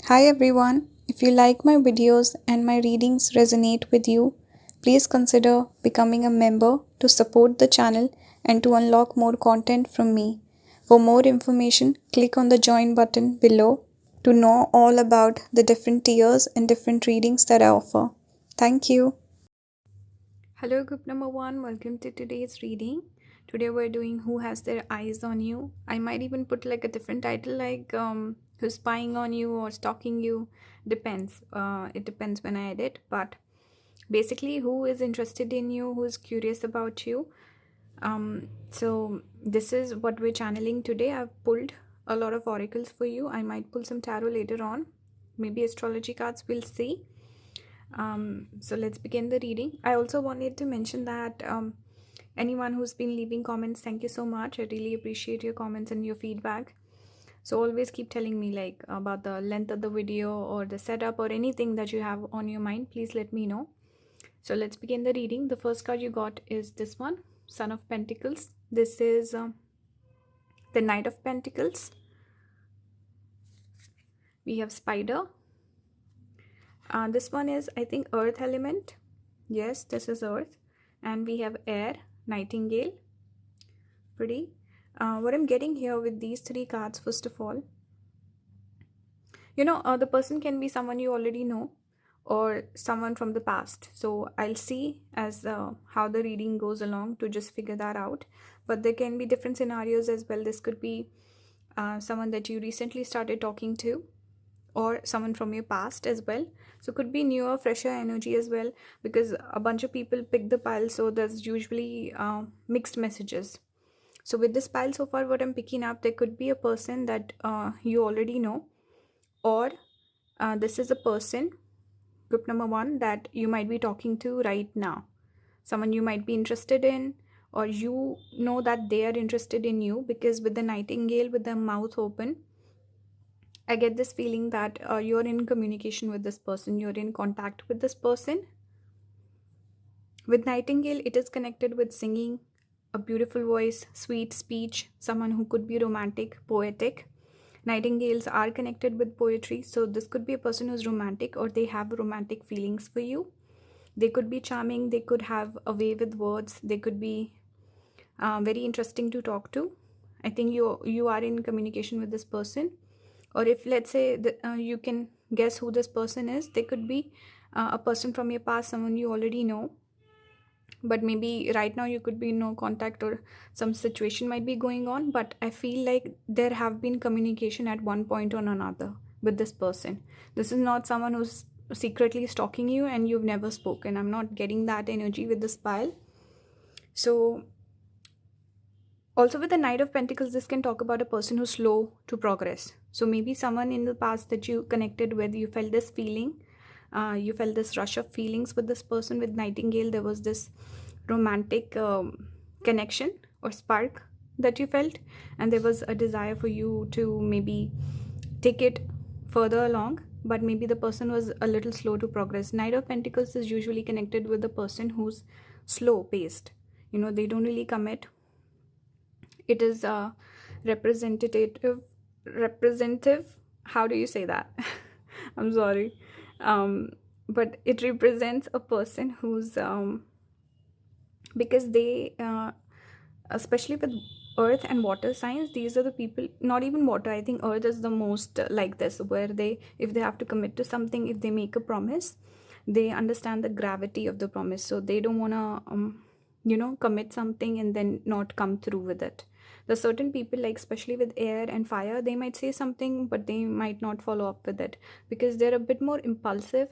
Hi everyone. If you like my videos and my readings resonate with you, please consider becoming a member to support the channel and to unlock more content from me. For more information, click on the join button below to know all about the different tiers and different readings that I offer. Thank you. Hello, group number one. Welcome to today's reading. Today we're doing Who Has Their Eyes on You. I might even put like a different title like Who's Spying on You or Stalking You. Depends. It depends when I edit. But basically, who is interested in you, who is curious about you. So this is what we're channeling today. I've pulled a lot of oracles for you. I might pull some tarot later on. Maybe astrology cards, we'll see. So let's begin the reading. I also wanted to mention that anyone who's been leaving comments, thank you so much. I really appreciate your comments and your feedback. So always keep telling me like about the length of the video or the setup or anything that you have on your mind. Please let me know. So let's begin the reading. The first card you got is this one, Son of Pentacles. This is the Knight of Pentacles. We have Spider. This one is, I think, Earth element. Yes, this is Earth. And we have Air, Nightingale. Pretty. What I'm getting here with these three cards, first of all, the person can be someone you already know or someone from the past. So I'll see as how the reading goes along to just figure that out. But there can be different scenarios as well. This could be someone that you recently started talking to, or someone from your past as well. So could be newer, fresher energy as well, because a bunch of people pick the pile, so there's usually mixed messages. So with this pile so far, what I'm picking up, there could be a person that you already know, or this is a person, group number one, that you might be talking to right now. Someone you might be interested in, or you know that they are interested in you, because with the nightingale with the mouth open, I get this feeling that you're in communication with this person, you're in contact with this person. With Nightingale, it is connected with singing, a beautiful voice, sweet speech, someone who could be romantic, poetic. Nightingales are connected with poetry, so this could be a person who's romantic or they have romantic feelings for you. They could be charming, they could have a way with words, they could be very interesting to talk to. I think you are in communication with this person. Or if let's say that, you can guess who this person is, they could be a person from your past, someone you already know, but maybe right now you could be in no contact or some situation might be going on. But I feel like there have been communication at one point or another with this person. This is not someone who's secretly stalking you and you've never spoken. I'm not getting that energy with this pile. So also with the Knight of Pentacles, this can talk about a person who's slow to progress. So maybe someone in the past that you connected with, you felt this feeling, you felt this rush of feelings with this person. With Nightingale, there was this romantic connection or spark that you felt, and there was a desire for you to maybe take it further along, but maybe the person was a little slow to progress. Knight of Pentacles is usually connected with the person who's slow paced. They don't really commit. It is representative, how do you say that? I'm sorry. But it represents a person who's because they especially with earth and water signs, these are the people. Not even water, I think earth is the most like this, where they, if they have to commit to something, if they make a promise, they understand the gravity of the promise, so they don't want to commit something and then not come through with it. There's certain people, like especially with air and fire, they might say something but they might not follow up with it because they're a bit more impulsive,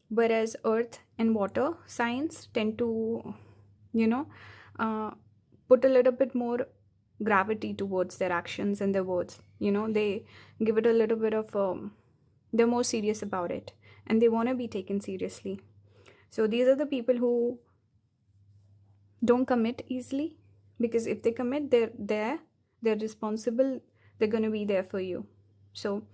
whereas earth and water signs tend to put a little bit more gravity towards their actions and their words. They give it a little bit of they're more serious about it and they want to be taken seriously. So these are the people who don't commit easily, because if they commit, they're responsible, they're going to be there for you. So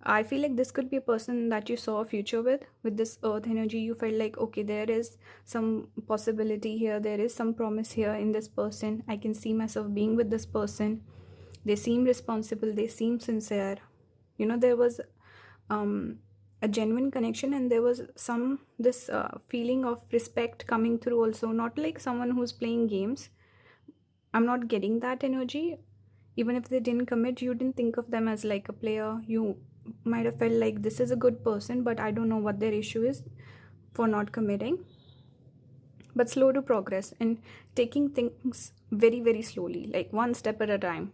I feel like this could be a person that you saw a future with this earth energy. You felt like, okay, there is some possibility here, there is some promise here in this person, I can see myself being with this person, they seem responsible, they seem sincere. There was a genuine connection, and there was this feeling of respect coming through also, not like someone who's playing games. I'm not getting that energy. Even if they didn't commit, you didn't think of them as like a player. You might have felt like this is a good person, but I don't know what their issue is for not committing. But slow to progress and taking things very, very slowly, like one step at a time.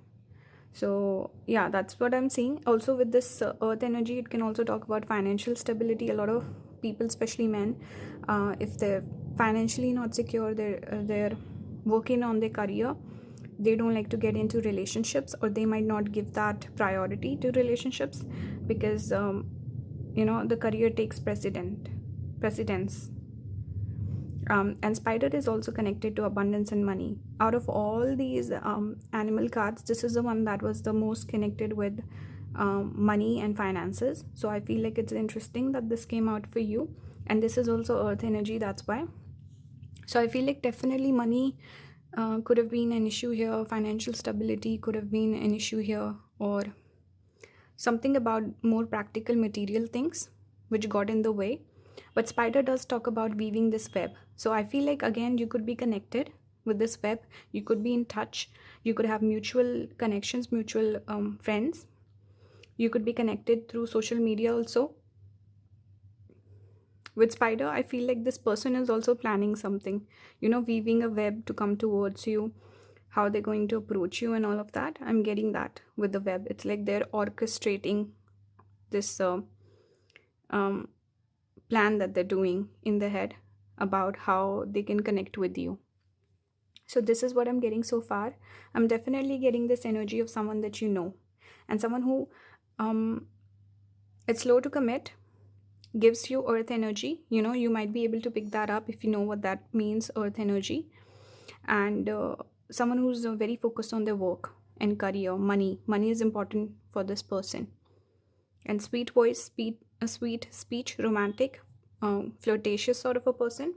So yeah, that's what I'm seeing. Also with this earth energy, it can also talk about financial stability. A lot of people, especially men, if they're financially not secure, they're working on their career, they don't like to get into relationships, or they might not give that priority to relationships because the career takes precedence. And spider is also connected to abundance and money. Out of all these animal cards, this is the one that was the most connected with money and finances. So I feel like it's interesting that this came out for you. And this is also earth energy, that's why. So I feel like definitely money could have been an issue here. Financial stability could have been an issue here, or something about more practical material things which got in the way. But spider does talk about weaving this web. So I feel like again you could be connected with this web. You could be in touch. You could have mutual connections, mutual friends. You could be connected through social media also. With spider, I feel like this person is also planning something, weaving a web to come towards you, how they're going to approach you and all of that. I'm getting that with the web. It's like they're orchestrating this plan that they're doing in their head about how they can connect with you. So this is what I'm getting so far. I'm definitely getting this energy of someone that you know, and someone who it's slow to commit, gives you earth energy. You might be able to pick that up if you know what that means, earth energy. And someone who's very focused on their work and career. Money is important for this person. And sweet voice, sweet speech, romantic, flirtatious sort of a person.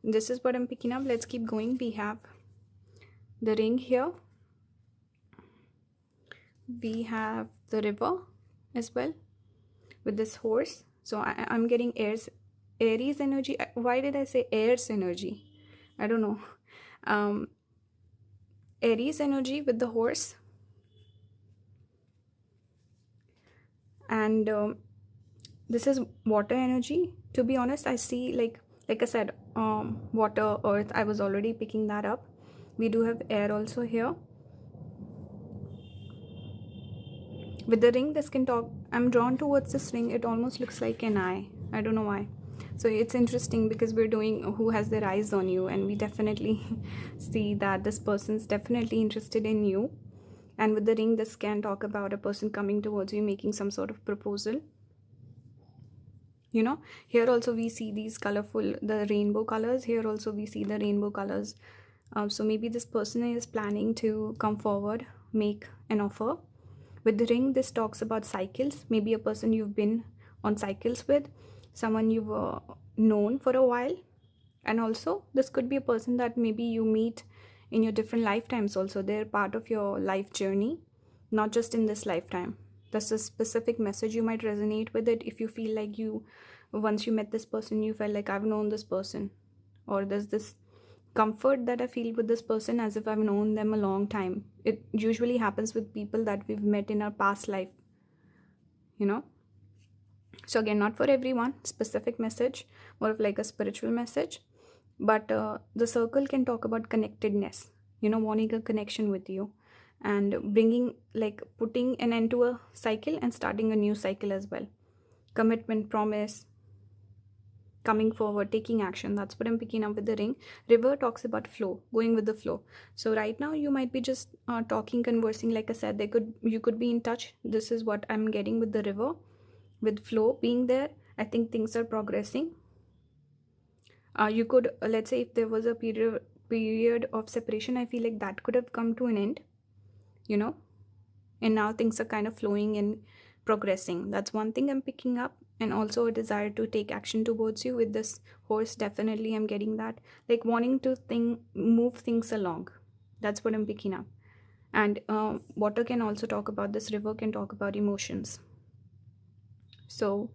This is what I'm picking up. Let's keep going. We have the ring here. We have the river as well with this horse. So I'm getting Aries energy. Why did I say Aries energy? I don't know. Aries energy with the horse. And this is water energy. To be honest, I see like I said, water, earth, I was already picking that up. We do have air also here. With the ring, this can talk. I'm drawn towards this ring. It almost looks like an eye. I don't know why. So it's interesting because we're doing who has their eyes on you, and we definitely see that this person's definitely interested in you. And with the ring, this can talk about a person coming towards you, making some sort of proposal. Here also we see these colorful, the rainbow colors. Here also we see the rainbow colors. So maybe this person is planning to come forward, make an offer. With the ring, this talks about cycles. Maybe a person you've been on cycles with, someone you've known for a while. And also, this could be a person that maybe you meet in your different lifetimes also. They're part of your life journey, not just in this lifetime. That's a specific message. You might resonate with it if you feel like once you met this person, you felt like I've known this person. Or there's this comfort that I feel with this person as if I've known them a long time. It usually happens with people that we've met in our past life. So again, not for everyone, specific message, more of like a spiritual message. But the circle can talk about connectedness, wanting a connection with you, and bringing, like, putting an end to a cycle and starting a new cycle as well. Commitment, promise, coming forward, taking action. That's what I'm picking up with the ring. River talks about flow, going with the flow. So right now you might be just talking, conversing. Like I said, you could be in touch. This is what I'm getting with the river, with flow being there. I think things are progressing. You could, let's say, if there was a period of separation, I feel like that could have come to an end, and now things are kind of flowing and progressing. That's one thing I'm picking up. And also a desire to take action towards you with this horse. Definitely I'm getting that, like wanting to move things along. That's what I'm picking up. And water can also talk about, this river can talk about emotions. So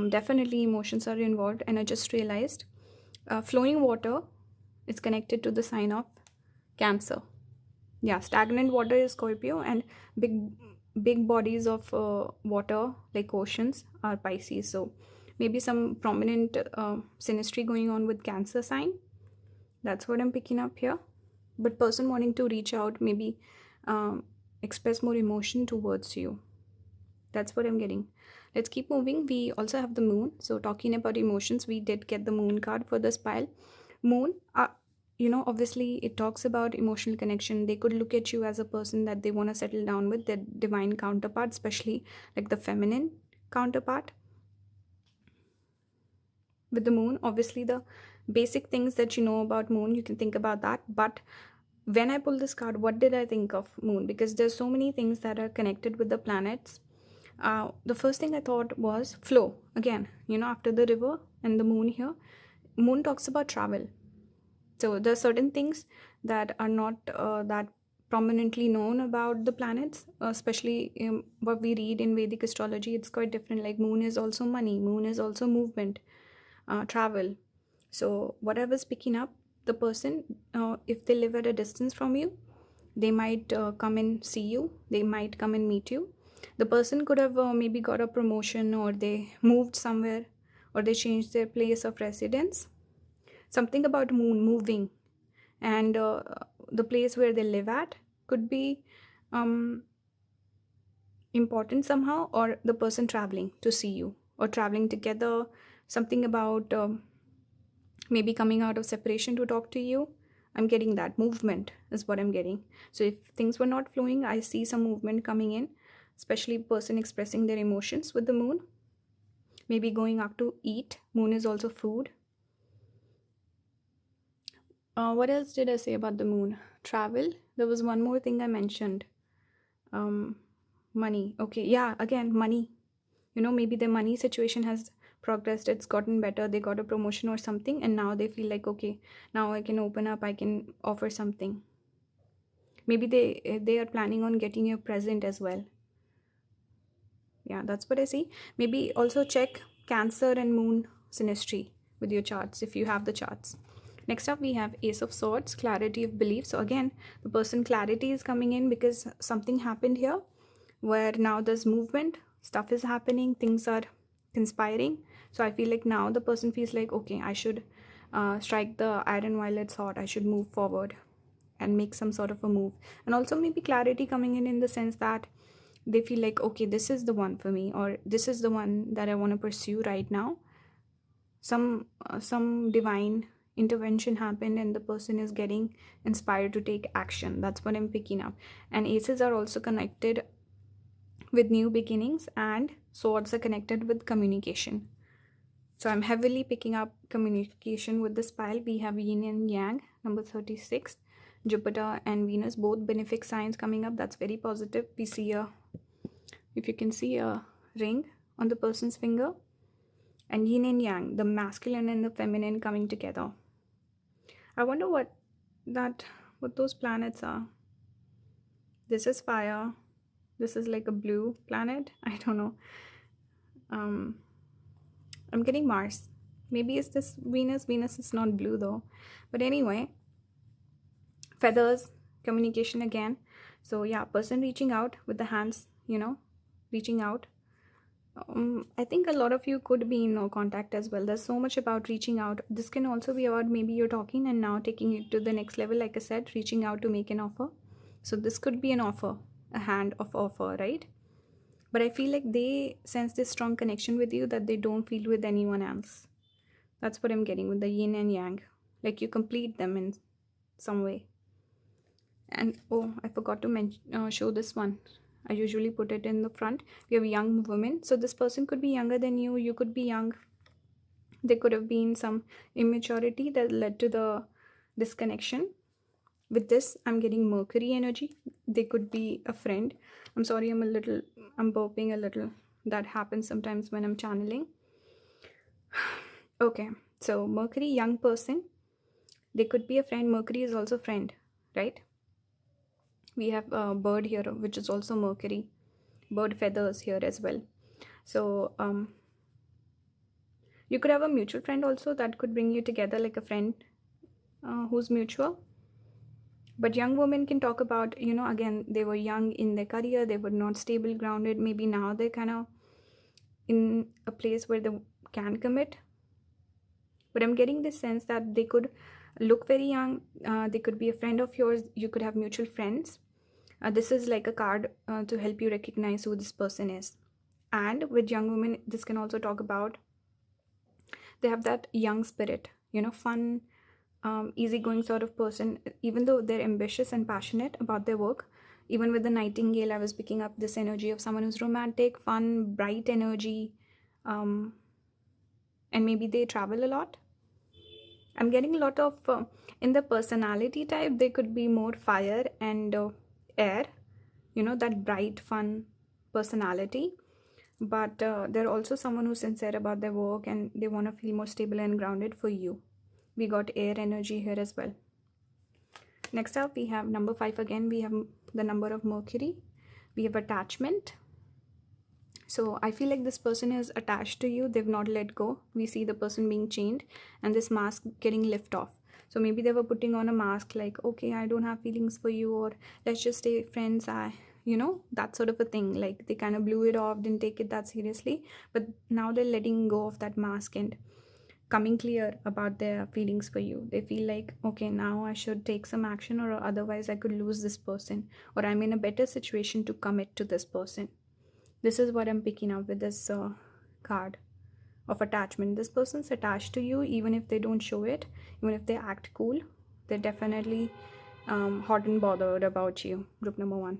definitely emotions are involved. And I just realized flowing water is connected to the sign of Cancer. Yeah, stagnant water is Scorpio, and big bodies of water like oceans are Pisces. So maybe some prominent synastry going on with Cancer sign. That's what I'm picking up here. But person wanting to reach out, maybe um, express more emotion towards you. That's what I'm getting. Let's keep moving. We also have the moon. So talking about emotions, we did get the moon card for this pile. Moon, obviously it talks about emotional connection. They could look at you as a person that they want to settle down with, their divine counterpart, especially like the feminine counterpart. With the moon, obviously the basic things that you know about moon, you can think about that. But when I pull this card, what did I think of moon? Because there's so many things that are connected with the planets. The first thing I thought was flow. Again, after the river and the moon here, moon talks about travel. So there are certain things that are not that prominently known about the planets, especially what we read in Vedic astrology. It's quite different. Like moon is also money, moon is also movement, travel. So what I was picking up, the person, if they live at a distance from you, they might come and see you, they might come and meet you. The person could have maybe got a promotion, or they moved somewhere, or they changed their place of residence. Something about moon moving, and the place where they live at could be important somehow, or the person traveling to see you or traveling together. Something about maybe coming out of separation to talk to you. I'm getting that movement is what I'm getting. So if things were not flowing, I see some movement coming in, especially person expressing their emotions with the moon. Maybe going out to eat. Moon is also food. What else did I say about the moon? Travel. There was one more thing I mentioned. Money. Okay, yeah, again, money. Maybe their money situation has progressed, it's gotten better, they got a promotion or something, and now they feel like, okay, now I can open up, I can offer something. Maybe they are planning on getting you a present as well. Yeah, that's what I see. Maybe also check Cancer and moon synastry with your charts if you have the charts. Next up, we have Ace of Swords, clarity of belief. So again, the person clarity is coming in because something happened here where now there's movement, stuff is happening, things are conspiring. So I feel like now the person feels like, okay, I should strike the iron while it's hot. I should move forward and make some sort of a move. And also maybe clarity coming in the sense that they feel like, okay, this is the one for me, or this is the one that I want to pursue right now. Some divine intervention happened and the person is getting inspired to take action. That's what I'm picking up. And aces are also connected with new beginnings, and swords are connected with communication. So I'm heavily picking up communication with this pile. We have yin and yang, number 36. Jupiter and Venus, both benefic signs coming up. That's very positive. We see if you can see a ring on the person's finger. And yin and yang, the masculine and the feminine coming together. I wonder what those planets are. This is fire. This is like a blue planet. I don't know. I'm getting Mars. Maybe it's this Venus. Venus is not blue though. But anyway, feathers, communication again. So yeah, person reaching out with the hands, reaching out. I think a lot of you could be in no contact as well. There's so much about reaching out. This can also be about maybe you're talking and now taking it to the next level. Like I said, reaching out to make an offer. So this could be an offer, a hand of offer, right? But I feel like they sense this strong connection with you that they don't feel with anyone else. That's what I'm getting with the yin and yang. Like you complete them in some way. And oh, I forgot to show this one. I usually put it in the front. We have young women. So this person could be younger than you. You could be young. There could have been some immaturity that led to the disconnection. With this, I'm getting Mercury energy. They could be a friend. I'm sorry, I'm burping a little. That happens sometimes when I'm channeling. Okay, so Mercury, young person. They could be a friend. Mercury is also friend, right? We have a bird here, which is also Mercury. Bird feathers here as well. So you could have a mutual friend also that could bring you together, like a friend who's mutual. But young women can talk about, again, they were young in their career, they were not stable, grounded. Maybe now they're kind of in a place where they can commit. But I'm getting this sense that they could look very young. They could be a friend of yours. You could have mutual friends. This is like a card to help you recognize who this person is. And with young women, this can also talk about they have that young spirit, fun, easygoing sort of person, even though they're ambitious and passionate about their work. Even with the nightingale, I was picking up this energy of someone who's romantic, fun, bright energy, and maybe they travel a lot. I'm getting a lot of, in the personality type, they could be more fire and air, that bright, fun personality. But they're also someone who's sincere about their work and they want to feel more stable and grounded for you. We got air energy here as well. Next up, we have number 5 again. We have the number of Mercury. We have attachment. So I feel like this person is attached to you. They've not let go. We see the person being chained and this mask getting lifted off. So maybe they were putting on a mask like, okay, I don't have feelings for you, or let's just stay friends. That sort of a thing. Like they kind of blew it off, didn't take it that seriously. But now they're letting go of that mask and coming clear about their feelings for you. They feel like, okay, now I should take some action, or otherwise I could lose this person, or I'm in a better situation to commit to this person. This is what I'm picking up with this card of attachment. This person's attached to you, even if they don't show it, even if they act cool. They're definitely hot and bothered about you. Group number 1.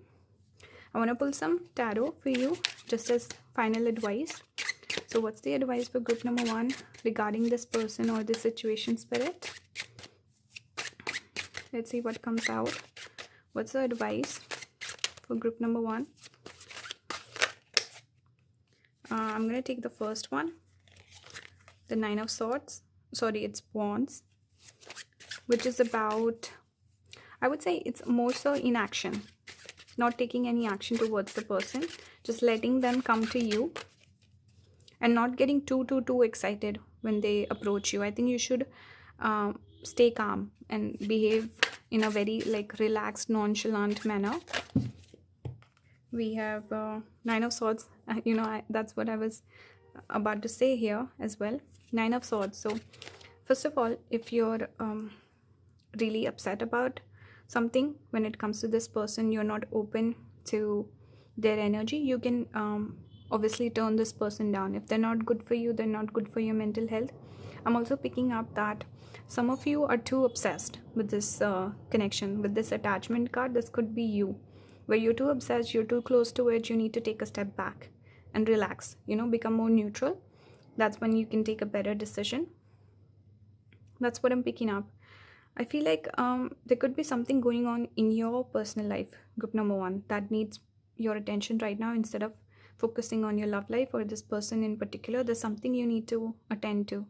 I want to pull some tarot for you, just as final advice. So what's the advice for group number 1 regarding this person or this situation, Spirit? Let's see what comes out. What's the advice for group number 1? I'm going to take the first one. The 9 of Swords. Sorry, it's Wands. Which is about, I would say it's more so inaction. Not taking any action towards the person. Just letting them come to you. And not getting too excited when they approach you. I think you should stay calm and behave in a very relaxed, nonchalant manner. We have 9 of Swords. That's what I was about to say here as well. 9 of Swords. So first of all, if you're really upset about something when it comes to this person, you're not open to their energy, you can obviously turn this person down. If they're not good for you, they're not good for your mental health. I'm also picking up that some of you are too obsessed with this connection, with this attachment card. This could be you, where you're too obsessed, you're too close to it. You need to take a step back and relax, become more neutral. That's when you can take a better decision. That's what I'm picking up. I feel like there could be something going on in your personal life, group number 1, that needs your attention right now. Instead of focusing on your love life or this person in particular, there's something you need to attend to.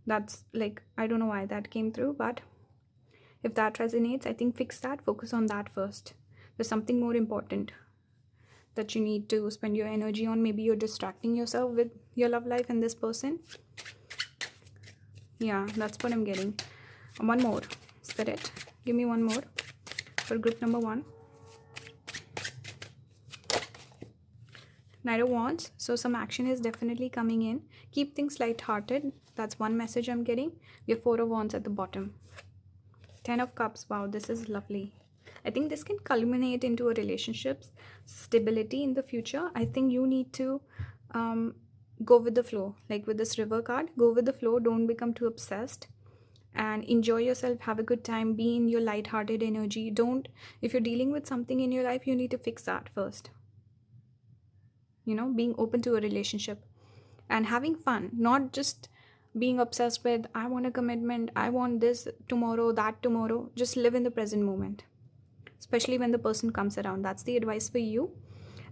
That's I don't know why that came through, but if that resonates, I think fix that, focus on that first. There's something more important that you need to spend your energy on. Maybe you're distracting yourself with your love life and this person. Yeah, that's what I'm getting. One more, Spirit. Give me one more for group number 1. Knight of Wands. So some action is definitely coming in. Keep things light-hearted. That's one message I'm getting. We have 4 of Wands at the bottom. 10 of Cups. Wow, this is lovely. I think this can culminate into a relationship, stability in the future. I think you need to go with the flow. Like with this River card, go with the flow. Don't become too obsessed. And enjoy yourself, have a good time, be in your light-hearted energy. If you're dealing with something in your life, you need to fix that first. Being open to a relationship and having fun, not just being obsessed with, I want a commitment, I want this tomorrow, that tomorrow. Just live in the present moment, especially when the person comes around. That's the advice for you.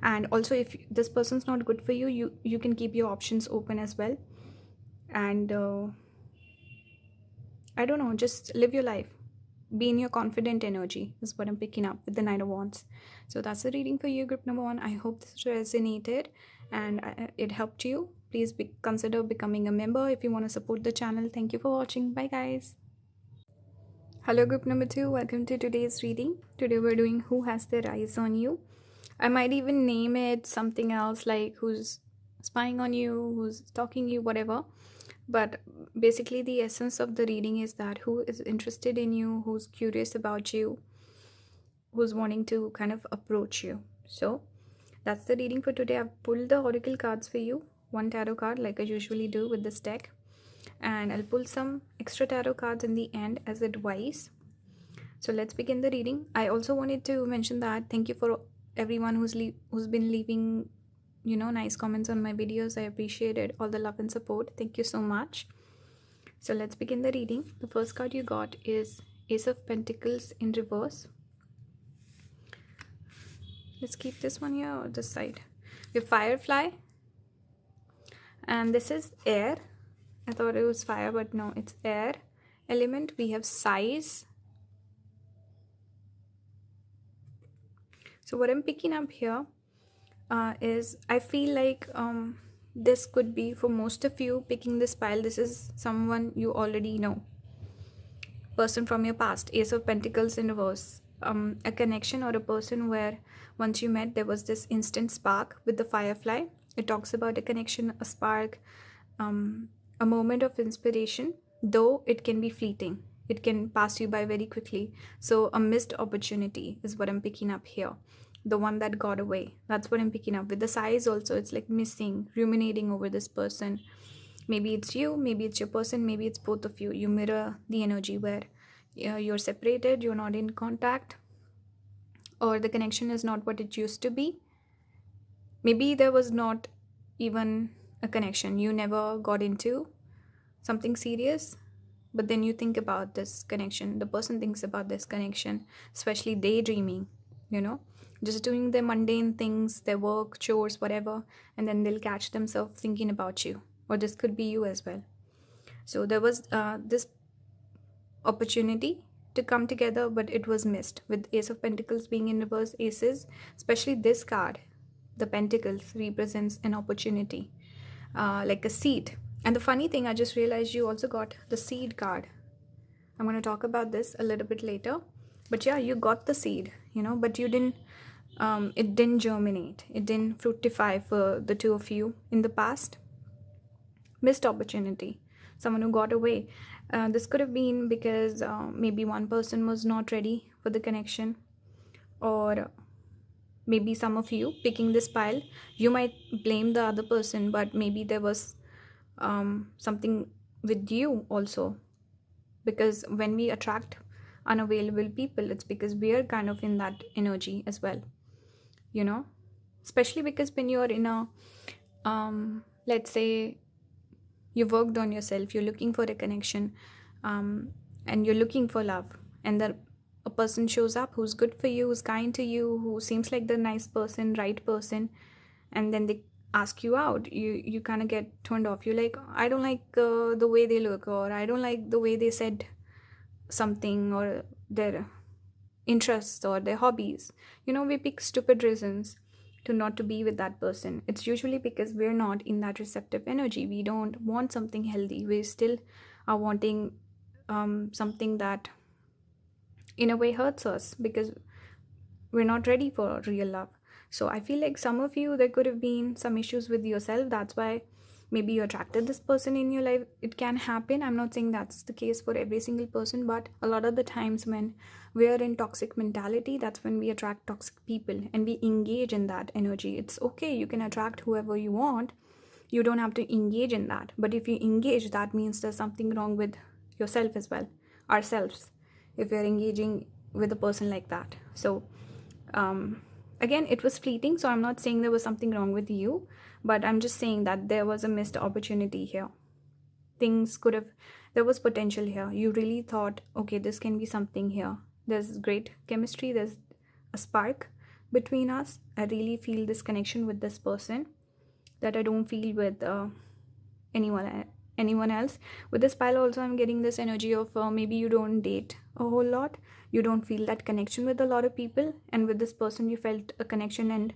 And also, if this person's not good for you, you can keep your options open as well. And I don't know, just live your life. Be in your confident energy is what I'm picking up with the Knight of Wands. So that's the reading for you, group number 1. I hope this resonated. and it helped you, please consider becoming a member if you want to support the channel. Thank you for watching. Bye guys. Hello group number 2, welcome to today's reading. Today we're doing Who Has Their Eyes on You. I might even name it something else like who's spying on you, who's stalking you, whatever. But basically the essence of the reading is that who is interested in you, who's curious about you, who's wanting to kind of approach you. So that's the reading for today. I've pulled the oracle cards for you, one tarot card like I usually do with this deck, and I'll pull some extra tarot cards in the end as advice. So let's begin the reading. I also wanted to mention that thank you for everyone who's been leaving nice comments on my videos. I appreciate it, all the love and support. Thank you so much. So let's begin the reading. The first card you got is Ace of Pentacles in reverse. Let's keep this one here or this side. We have Firefly, and this is air. I thought it was fire, but no, it's air element. We have Size. So what I'm picking up here is I feel like this could be for most of you picking this pile. This is someone you already know, person from your past. Ace of Pentacles in reverse. A connection or a person where once you met there was this instant spark. With the Firefly, it talks about a connection, a spark, a moment of inspiration, though it can be fleeting. It can pass you by very quickly. So a missed opportunity is what I'm picking up here. The one that got away. That's what I'm picking up. With the Size also, it's like missing, ruminating over this person. Maybe it's you, maybe it's your person, maybe it's both of you. You mirror the energy where you're separated, you're not in contact, or the connection is not what it used to be. Maybe there was not even a connection. You never got into something serious, but then you think about this connection. The person thinks about this connection, especially daydreaming, just doing their mundane things, their work, chores, whatever, and then they'll catch themselves thinking about you. Or this could be you as well. So there was this opportunity to come together, but it was missed. With Ace of Pentacles being in reverse, aces, especially this card, the Pentacles, represents an opportunity, like a seed. And the funny thing, I just realized you also got the seed card. I'm going to talk about this a little bit later. But yeah, you got the seed, but you didn't, it didn't germinate. It didn't fructify for the two of you in the past. Missed opportunity. Someone who got away. This could have been because maybe one person was not ready for the connection, or maybe some of you picking this pile, you might blame the other person, but maybe there was something with you also, because when we attract unavailable people, it's because we are kind of in that energy as well, especially because when you're in a let's say you worked on yourself, you're looking for a connection, and you're looking for love, and then a person shows up who's good for you, who's kind to you, who seems like the nice person, right person, and then they ask you out, you kind of get turned off. You're like, I don't like the way they look, or I don't like the way they said something, or their interests or their hobbies. We pick stupid reasons to not to be with that person. It's usually because we're not in that receptive energy. We don't want something healthy. We still are wanting something that in a way hurts us, because we're not ready for real love. So I feel like some of you, there could have been some issues with yourself. That's why maybe you attracted this person in your life. It can happen. I'm not saying that's the case for every single person, but a lot of the times when we're in toxic mentality, that's when we attract toxic people, and we engage in that energy. It's okay, you can attract whoever you want, you don't have to engage in that. But if you engage, that means there's something wrong with yourself as well, ourselves, if we're engaging with a person like that. So again, it was fleeting, so I'm not saying there was something wrong with you, but I'm just saying that there was a missed opportunity here. There was potential here. You really thought, okay, this can be something here. There's great chemistry, there's a spark between us. I really feel this connection with this person that I don't feel with anyone else. With this pile also, I'm getting this energy of maybe you don't date a whole lot, you don't feel that connection with a lot of people, and with this person you felt a connection, and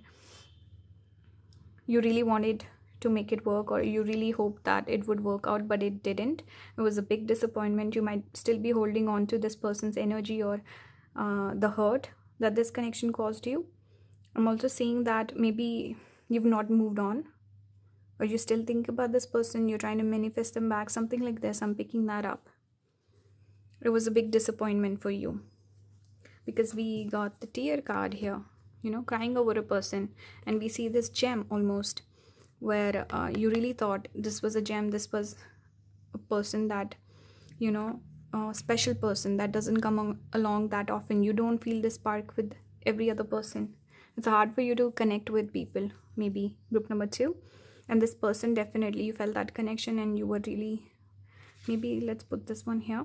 you really wanted to make it work, or you really hoped that it would work out but it didn't. It was a big disappointment. You might still be holding on to this person's energy, or the hurt that this connection caused you. I'm also seeing that maybe you've not moved on, or you still think about this person, you're trying to manifest them back, something like this. I'm picking that up. It was a big disappointment for you, because we got the tear card here, crying over a person. And we see this gem almost, where you really thought this was a gem, this was a person that, a special person that doesn't come along that often. You don't feel this spark with every other person. It's hard for you to connect with people, maybe group number 2. And this person, definitely you felt that connection, and you were really, maybe let's put this one here,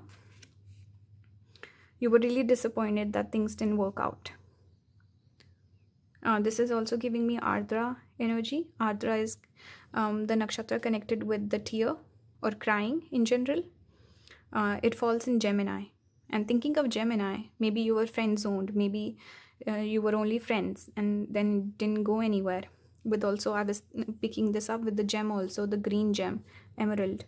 you were really disappointed that things didn't work out. This is also giving me Ardra energy. Ardra is the nakshatra connected with the tear or crying in general. It falls in Gemini. And thinking of Gemini, maybe you were friend zoned, maybe you were only friends and then didn't go anywhere. With also, I was picking this up with the gem also, the green gem, emerald.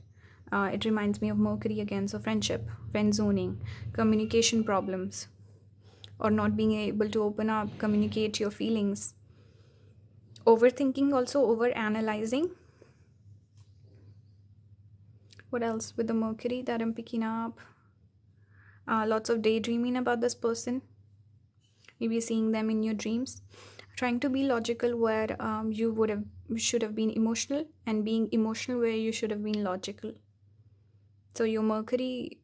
It reminds me of Mercury again. So friendship, friend zoning, communication problems, or not being able to open up, communicate your feelings. Overthinking also, over analyzing. What else with the Mercury that I'm picking up? Lots of daydreaming about this person. Maybe seeing them in your dreams. Trying to be logical where you should have been emotional, and being emotional where you should have been logical. So your Mercury,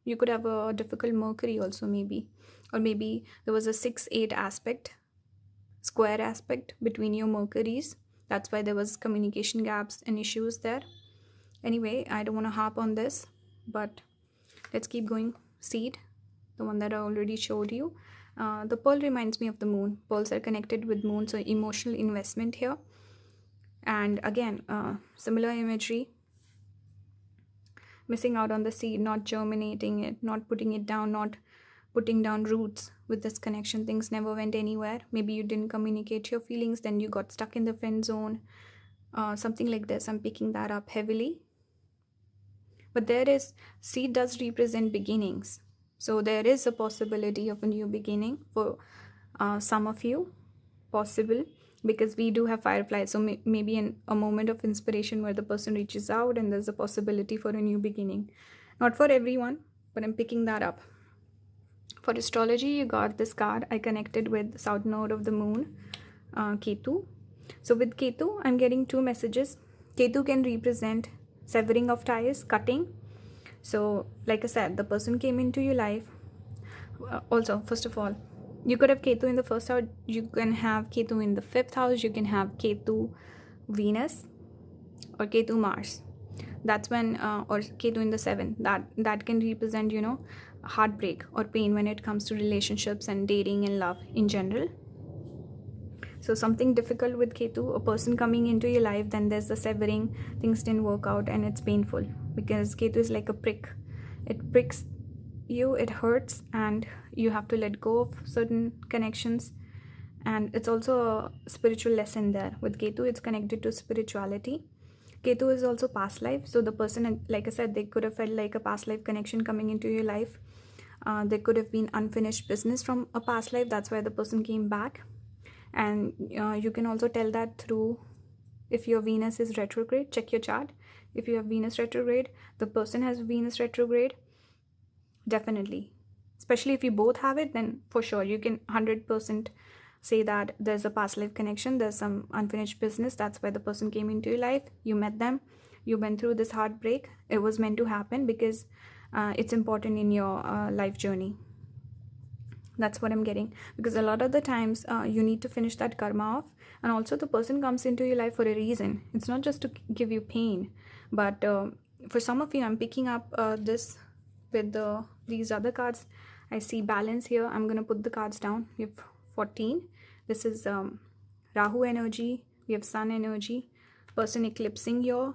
you could have a difficult Mercury also, maybe. Or maybe there was a 6-8 aspect, square aspect between your Mercuries. That's why there was communication gaps and issues there. Anyway, I don't want to harp on this, but let's keep going. Seed, the one that I already showed you. The pearl reminds me of the moon. Pearls are connected with moon, so emotional investment here. And again, similar imagery. Missing out on the seed, not germinating it, not putting it down, not putting down roots with this connection. Things never went anywhere. Maybe you didn't communicate your feelings, then you got stuck in the friend zone. Something like this. I'm picking that up heavily. But seed does represent beginnings. So there is a possibility of a new beginning for some of you, possible, because we do have fireflies. So maybe in a moment of inspiration where the person reaches out and there's a possibility for a new beginning. Not for everyone, but I'm picking that up. For astrology, you got this card. I connected with south node of the moon, Ketu. So with Ketu, I'm getting 2 messages. Ketu can represent severing of ties, cutting. So like I said, the person came into your life. Also, first of all, you could have Ketu in the first house. You can have Ketu in the 5th house. You can have Ketu Venus or Ketu Mars. That's when, or Ketu in the 7th. That can represent, heartbreak or pain when it comes to relationships and dating and love in general. So something difficult with Ketu, a person coming into your life, then there's the severing, things didn't work out, and it's painful because Ketu is like a prick. It pricks you, it hurts, and you have to let go of certain connections. And it's also a spiritual lesson there. With Ketu, it's connected to spirituality. Ketu is also past life. So the person, like I said, they could have felt like a past life connection coming into your life. There could have been unfinished business from a past life. That's why the person came back. And you can also tell that through, if your Venus is retrograde, check your chart. If you have Venus retrograde, the person has Venus retrograde, definitely. Especially if you both have it, then for sure you can 100% say that there's a past life connection, there's some unfinished business. That's why the person came into your life. You met them, you went through this heartbreak. It was meant to happen because it's important in your life journey. That's what I'm getting, because a lot of the times you need to finish that karma off. And also the person comes into your life for a reason. It's not just to give you pain, but for some of you, I'm picking up this with these other cards. I see balance here. I'm going to put the cards down. We have 14. This is Rahu energy. We have Sun energy. Person eclipsing your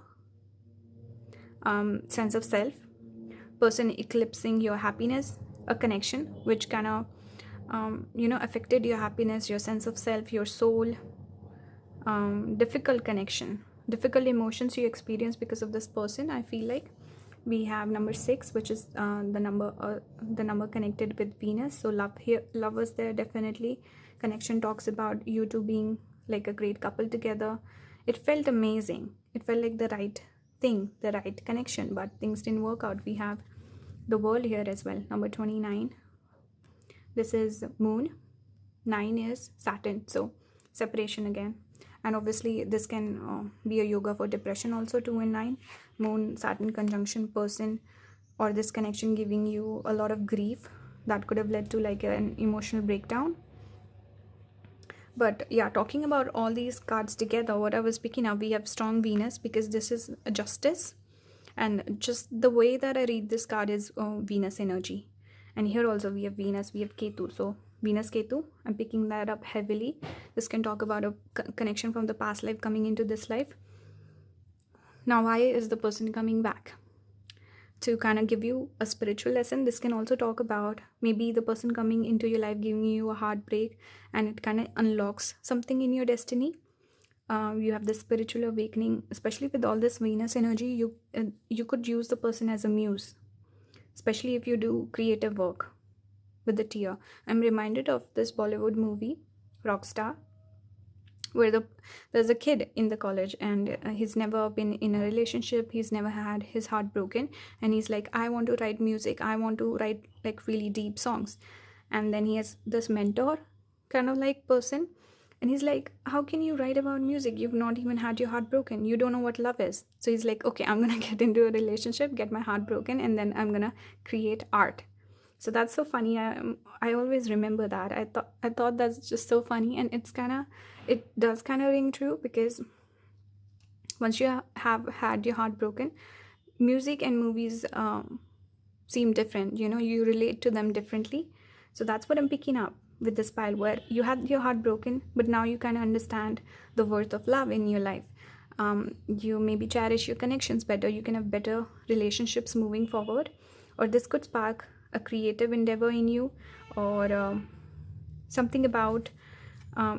sense of self. Person eclipsing your happiness. A connection which kind of affected your happiness, your sense of self, your soul. difficult connection, difficult emotions you experience because of this person. I feel like we have number 6, which is the number connected with Venus. So love here, love was there definitely. Connection talks about you two being like a great couple together. It felt amazing. It felt like the right thing, the right connection, but things didn't work out. We have the world here as well, number 29. This is moon. 9 is Saturn, so separation again. And obviously this can be a yoga for depression also. 2 and 9, moon Saturn conjunction person, or this connection giving you a lot of grief that could have led to like an emotional breakdown. But yeah, talking about all these cards together, what I was picking up, we have strong Venus because this is a justice, and just the way that I read this card is Venus energy. And here also we have Venus, we have Ketu. So Venus Ketu, I'm picking that up heavily. This can talk about a connection from the past life coming into this life. Now why is the person coming back? To kind of give you a spiritual lesson. This can also talk about maybe the person coming into your life giving you a heartbreak, and it kind of unlocks something in your destiny. You have this spiritual awakening, especially with all this Venus energy. You could use the person as a muse, especially if you do creative work with the tear. I'm reminded of this Bollywood movie Rockstar, where there's a kid in the college, and he's never been in a relationship, he's never had his heart broken, and he's like, I want to write music, I want to write like really deep songs. And then he has this mentor kind of like person, and he's like, how can you write about music? You've not even had your heart broken, you don't know what love is. So he's like, okay, I'm gonna get into a relationship, get my heart broken, and then I'm gonna create art. So that's so funny. I always remember that. I thought that's just so funny, and it does kind of ring true, because once you have had your heart broken, music and movies seem different. You relate to them differently. So that's what I'm picking up with this pile, where you had your heart broken, but now you kind of understand the worth of love in your life. You maybe cherish your connections better. You can have better relationships moving forward, or this could spark a creative endeavor in you, or something about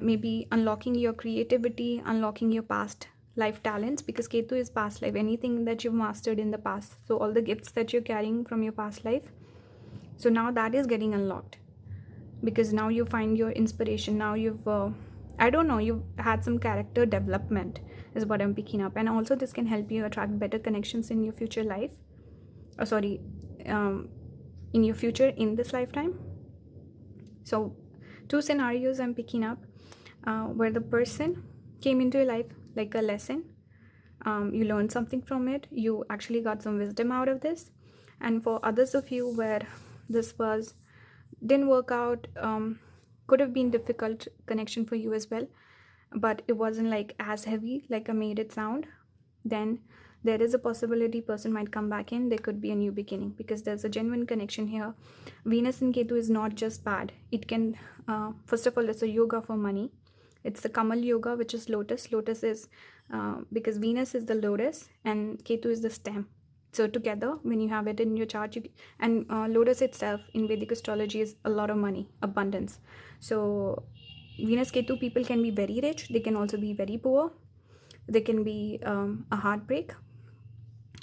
maybe unlocking your creativity, unlocking your past life talents, because Ketu is past life, anything that you've mastered in the past. So all the gifts that you're carrying from your past life, so now that is getting unlocked, because now you find your inspiration. Now you've I don't know, you've had some character development is what I'm picking up. And also this can help you attract better connections in your future life, in your future, in this lifetime. So 2 scenarios I'm picking up, where the person came into your life like a lesson. You learned something from it, you actually got some wisdom out of this. And for others of you where this didn't work out, could have been difficult connection for you as well, but it wasn't like as heavy like I made it sound, then there is a possibility person might come back in. There could be a new beginning, because there's a genuine connection here. Venus in Ketu is not just bad. It can, first of all, it's a yoga for money. It's the Kamal yoga, which is lotus. Lotus is, because Venus is the lotus and Ketu is the stem. So together, when you have it in your chart, and lotus itself in Vedic astrology is a lot of money, abundance. So Venus Ketu people can be very rich. They can also be very poor. They can be a heartbreak,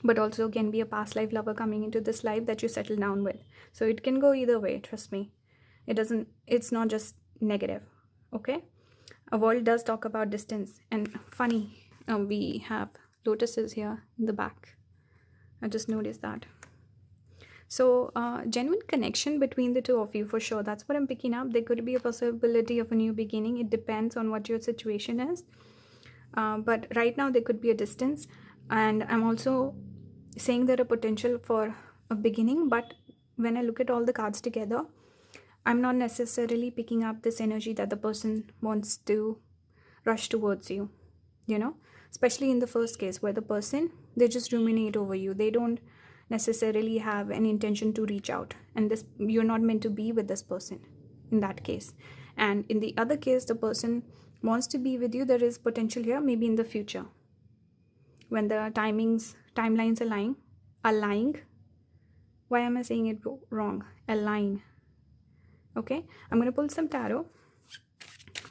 but also can be a past life lover coming into this life that you settle down with. So it can go either way, trust me. It's not just negative, okay? A world does talk about distance, and funny, we have lotuses here in the back. I just noticed that. So genuine connection between the two of you, for sure. That's what I'm picking up. There could be a possibility of a new beginning. It depends on what your situation is. But right now there could be a distance, and I'm also saying there a potential for a beginning. But when I look at all the cards together, I'm not necessarily picking up this energy that the person wants to rush towards you, especially in the first case, where the person, they just ruminate over you. They don't necessarily have an intention to reach out, and you're not meant to be with this person in that case. And in the other case, the person wants to be with you. There is potential here, maybe in the future, when the timelines align. Why am I saying it wrong? Align. Okay, I'm going to pull some tarot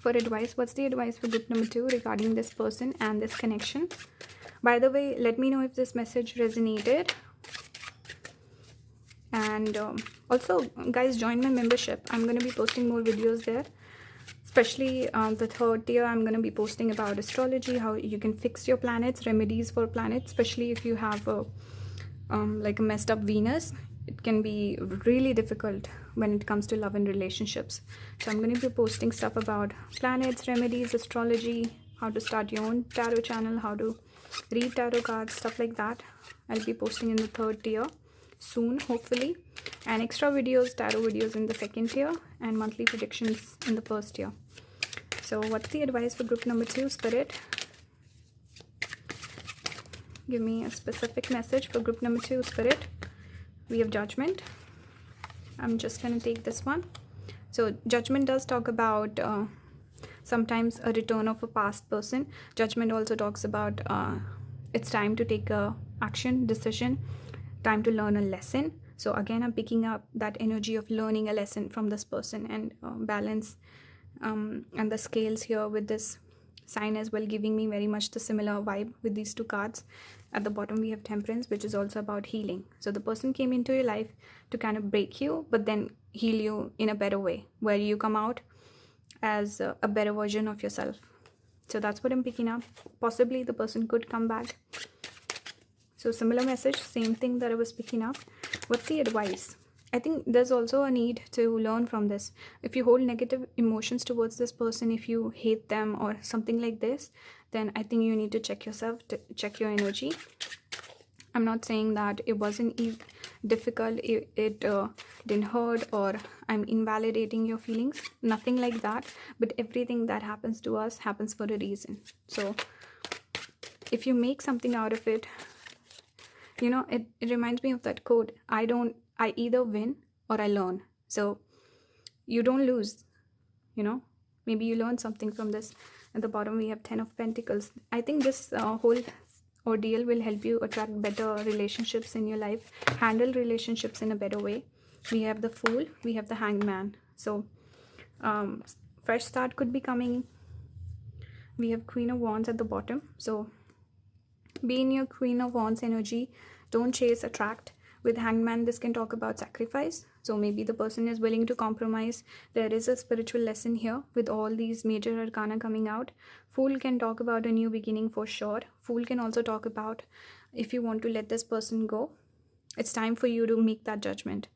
for advice. What's the advice for group number 2 regarding this person and this connection? By the way, let me know if this message resonated. And also, guys, join my membership. I'm going to be posting more videos there. Especially the third tier, I'm going to be posting about astrology, how you can fix your planets, remedies for planets, especially if you have like a messed up Venus. It can be really difficult when it comes to love and relationships. So I'm going to be posting stuff about planets, remedies, astrology, how to start your own tarot channel, how to read tarot cards, stuff like that. I'll be posting in the third tier soon, hopefully, and extra videos, tarot videos in the second tier, and monthly predictions in the first tier. So what's the advice for group number 2, Spirit? Give me a specific message for group number 2, Spirit. We have Judgment. I'm just going to take this one. So Judgment does talk about sometimes a return of a past person. Judgment also talks about it's time to take a action, decision, time to learn a lesson. So again, I'm picking up that energy of learning a lesson from this person, and balance and the scales here with this sign as well, giving me very much the similar vibe with these two cards. At the bottom we have Temperance, which is also about healing. So the person came into your life to kind of break you, but then heal you in a better way, where you come out as a better version of yourself. So that's what I'm picking up. Possibly the person could come back. So similar message, same thing that I was picking up. What's the advice? I think there's also a need to learn from this. If you hold negative emotions towards this person, if you hate them or something like this, then I think you need to check yourself, to check your energy. I'm not saying that it wasn't difficult, it didn't hurt, or I'm invalidating your feelings. Nothing like that. But everything that happens to us happens for a reason. So if you make something out of it, you know, it reminds me of that quote, I either win or I learn. So you don't lose, you know, maybe you learn something from this. At the bottom we have 10 of Pentacles. I think this whole ordeal will help you attract better relationships in your life, handle relationships in a better way. We have the Fool, we have the Hanged Man. So fresh start could be coming. We have Queen of Wands at the bottom. So be in your Queen of Wands energy. Don't chase, attract. With Hanged Man, this can talk about sacrifice. So maybe the person is willing to compromise. There is a spiritual lesson here with all these major arcana coming out. Fool can talk about a new beginning for sure. Fool can also talk about if you want to let this person go, it's time for you to make that judgment.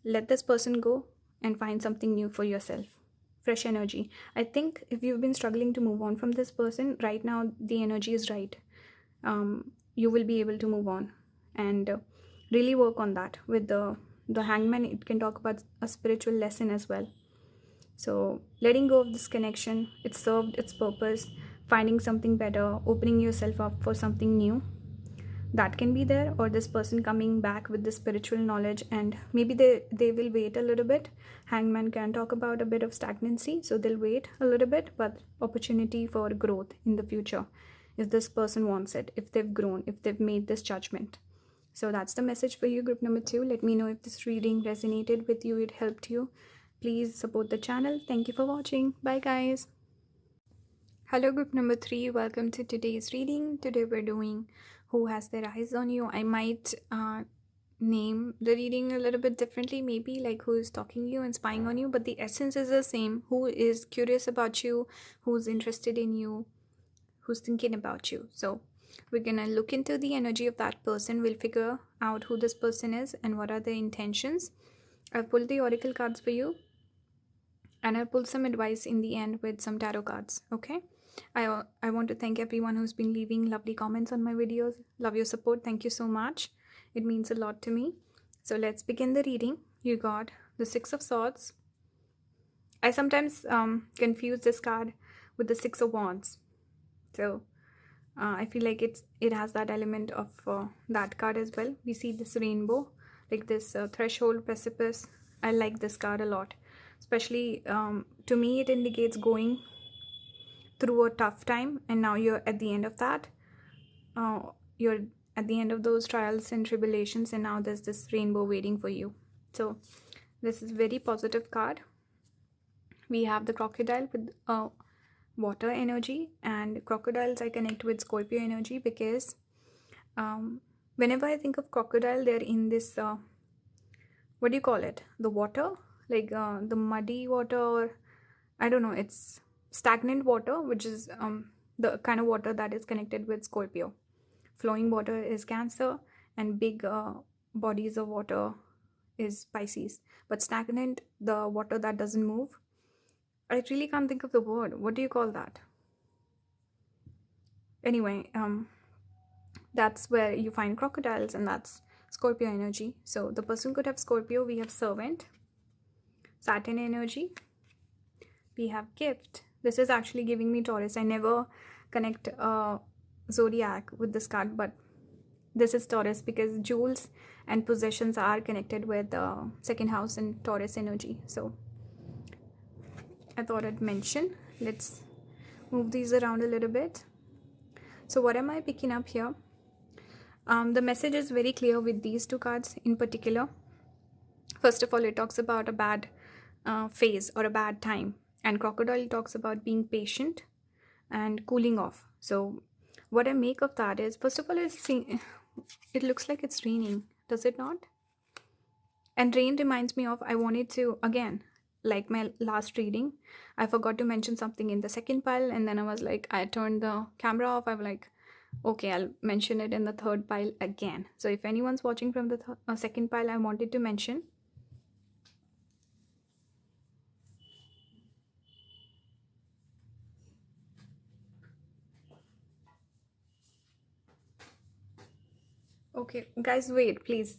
Let this person go and find something new for yourself. Fresh energy. I think if you've been struggling to move on from this person, right now the energy is right. You will be able to move on and really work on that. With the Hangman, it can talk about a spiritual lesson as well. So letting go of this connection, it served its purpose. Finding something better, opening yourself up for something new, that can be there. Or this person coming back with the spiritual knowledge, and maybe they will wait a little bit. Hangman can talk about a bit of stagnancy, so they'll wait a little bit, but opportunity for growth in the future if this person wants it, if they've grown, if they've made this judgment. So that's the message for you, group number 2. Let me know if this reading resonated with you, it helped you. Please support the channel. Thank you for watching. Bye guys. Hello group number 3, welcome to today's reading. Today we're doing Who Has Their Eyes on You. I might name the reading a little bit differently, maybe like who is talking to you and spying on you, but the essence is the same. Who is curious about you, who's interested in you, who's thinking about you. So we're gonna look into the energy of that person. We'll figure out who this person is and what are their intentions. I've pulled the oracle cards for you, and I'll pull some advice in the end with some tarot cards. Okay, I want to thank everyone who's been leaving lovely comments on my videos. Love your support. Thank you so much. It means a lot to me. So let's begin the reading. You got the 6 of Swords. I sometimes confuse this card with the 6 of Wands. So I feel like it has that element of that card as well. We see this rainbow, like this threshold, precipice. I like this card a lot. Especially to me, it indicates going through a tough time, and now you're at the end of that. You're at the end of those trials and tribulations, and now there's this rainbow waiting for you. So this is a very positive card. We have the crocodile with water energy, and crocodiles I connect with Scorpio energy because whenever I think of crocodile, they're in this what do you call it? The water, like the muddy water, or I don't know, it's stagnant water, which is the kind of water that is connected with Scorpio. Flowing water is Cancer, and big bodies of water is Pisces. But stagnant, the water that doesn't move, I really can't think of the word. What do you call that? Anyway, that's where you find crocodiles, and that's Scorpio energy. So the person could have Scorpio. We have servant, Saturn energy. We have gift. This is actually giving me Taurus. I never connect zodiac with this card, but this is Taurus because jewels and possessions are connected with second house and Taurus energy. So I thought I'd mention. Let's move these around a little bit. So what am I picking up here? The message is very clear with these two cards in particular. First of all, it talks about a bad phase or a bad time, and crocodile talks about being patient and cooling off. So what I make of that is, first of all, it looks like it's raining, does it not? And rain reminds me of, I wanted to, again, like my last reading, I forgot to mention something in the second pile, and then I was like, I turned the camera off. I was like, okay, I'll mention it in the third pile again. So if anyone's watching from the second pile, I wanted to mention. Okay, guys, wait, please.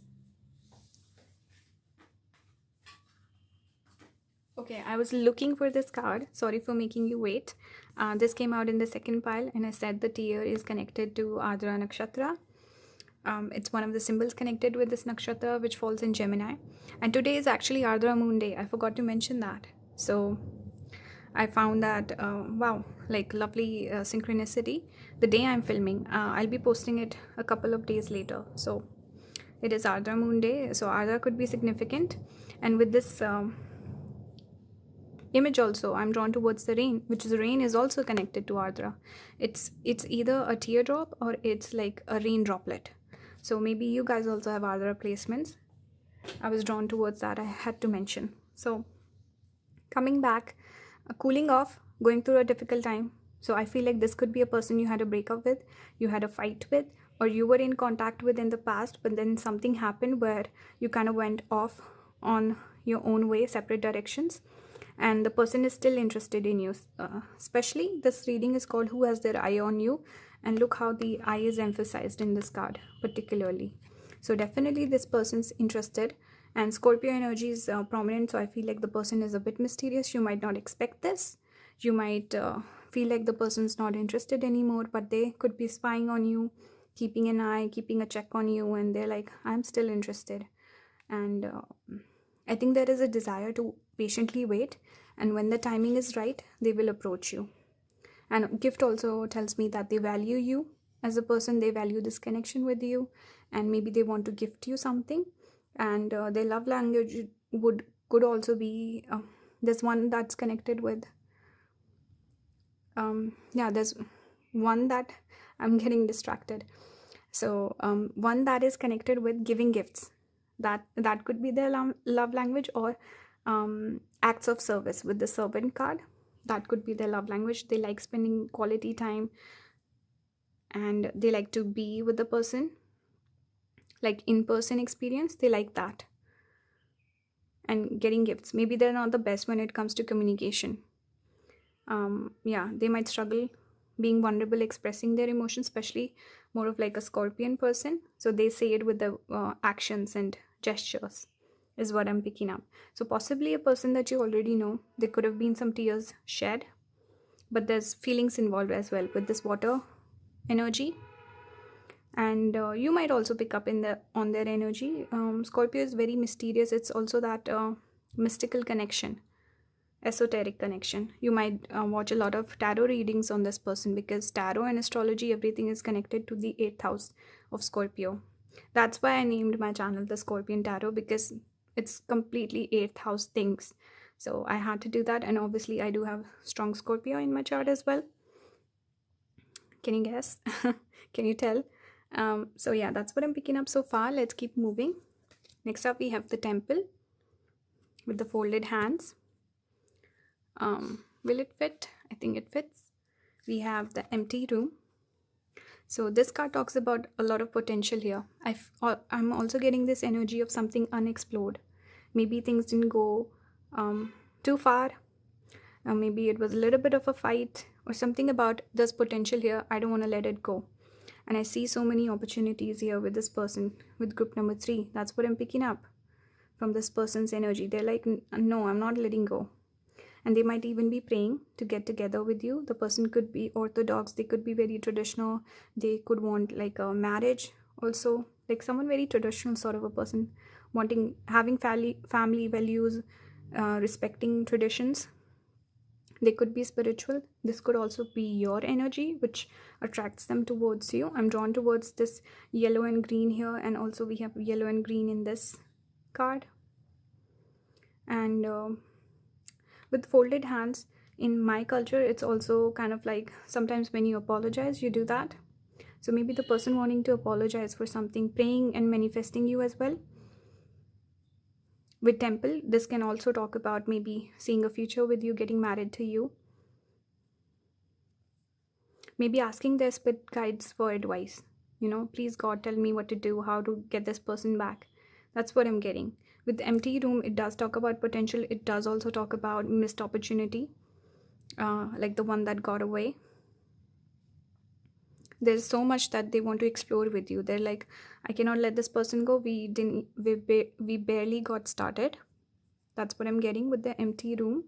Okay, I was looking for this card. Sorry for making you wait. This came out in the second pile, and I said the tear is connected to Ardra Nakshatra. It's one of the symbols connected with this nakshatra, which falls in Gemini. And today is actually Ardra Moon Day. I forgot to mention that. So I found that, wow, like lovely synchronicity. The day I'm filming, I'll be posting it a couple of days later. So it is Ardra Moon Day. So Ardra could be significant. And with this image also, I'm drawn towards the rain, which is rain is also connected to Ardra. It's either a teardrop or it's like a rain droplet. So maybe you guys also have Ardra placements. I was drawn towards that. I had to mention. So coming back, cooling off, going through a difficult time. So I feel like this could be a person you had a breakup with, you had a fight with, or you were in contact with in the past, but then something happened where you kind of went off on your own way, separate directions, and the person is still interested in you. Especially this reading is called Who Has Their Eye on You, and look how the eye is emphasized in this card particularly. So definitely this person's interested, and Scorpio energy is prominent. So I feel like the person is a bit mysterious. You might not expect this. You might feel like the person's not interested anymore, but they could be spying on you, keeping an eye, keeping a check on you, and they're like, I'm still interested. And I think there is a desire to patiently wait, and when the timing is right, they will approach you. And gift also tells me that they value you as a person. They value this connection with you, and maybe they want to gift you something. And their love language could also be there's one that's connected with there's one that I'm getting distracted. So one that is connected with giving gifts. That could be their love language, or acts of service with the servant card. That could be their love language. They like spending quality time, and they like to be with the person, like in-person experience. They like that. And getting gifts, maybe they're not the best when it comes to communication. They might struggle being vulnerable, expressing their emotions, especially more of like a Scorpion person. So they say it with the actions and gestures is what I'm picking up. So possibly a person that you already know. There could have been some tears shed, but there's feelings involved as well with this water energy. And you might also pick up on their energy. Scorpio is very mysterious. It's also that mystical connection, esoteric connection. You might watch a lot of tarot readings on this person, because tarot and astrology, everything is connected to the 8th house of Scorpio. That's why I named my channel the Scorpion Tarot, because it's completely 8th house things. So I had to do that. And obviously I do have strong Scorpio in my chart as well. Can you guess? Can you tell? So yeah, that's what I'm picking up so far. Let's keep moving. Next up we have the Temple with the folded hands. Will it fit? I think it fits. We have the Empty Room. So this card talks about a lot of potential here. I'm also getting this energy of something unexplored. Maybe things didn't go too far. Maybe it was a little bit of a fight or something about this potential here. I don't want to let it go. And I see so many opportunities here with this person, with group number 3. That's what I'm picking up from this person's energy. They're like, no, I'm not letting go. And they might even be praying to get together with you. The person could be orthodox. They could be very traditional. They could want like a marriage also. Like someone very traditional sort of a person. Having family values, respecting traditions. They could be spiritual. This could also be your energy which attracts them towards you. I'm drawn towards this yellow and green here, and also we have yellow and green in this card. And with folded hands, in my culture, it's also kind of like sometimes when you apologize, you do that. So maybe the person wanting to apologize for something, praying and manifesting you as well. With Temple, this can also talk about maybe seeing a future with you, getting married to you. Maybe asking their spirit guides for advice. Please God, tell me what to do, how to get this person back. That's what I'm getting. With the Empty Room, it does talk about potential. It does also talk about missed opportunity, like the one that got away. There's so much that they want to explore with you. They're like, I cannot let this person go. We barely got started. That's what I'm getting with the Empty Room.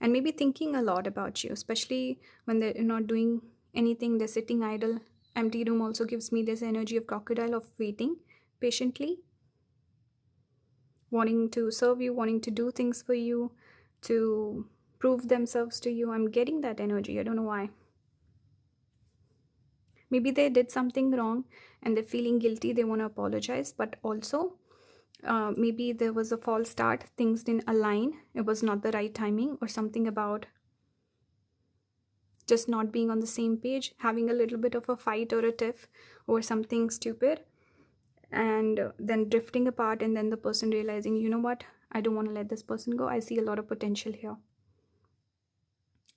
And maybe thinking a lot about you, especially when they're not doing anything, they're sitting idle. Empty Room also gives me this energy of crocodile, of waiting patiently, wanting to serve you, wanting to do things for you, to prove themselves to you. I'm getting that energy. I don't know why. Maybe they did something wrong and they're feeling guilty. They want to apologize, but also maybe there was a false start. Things didn't align. It was not the right timing, or something about just not being on the same page, having a little bit of a fight or a tiff or something stupid, and then drifting apart, and then the person realizing, you know what, I don't want to let this person go. I see a lot of potential here.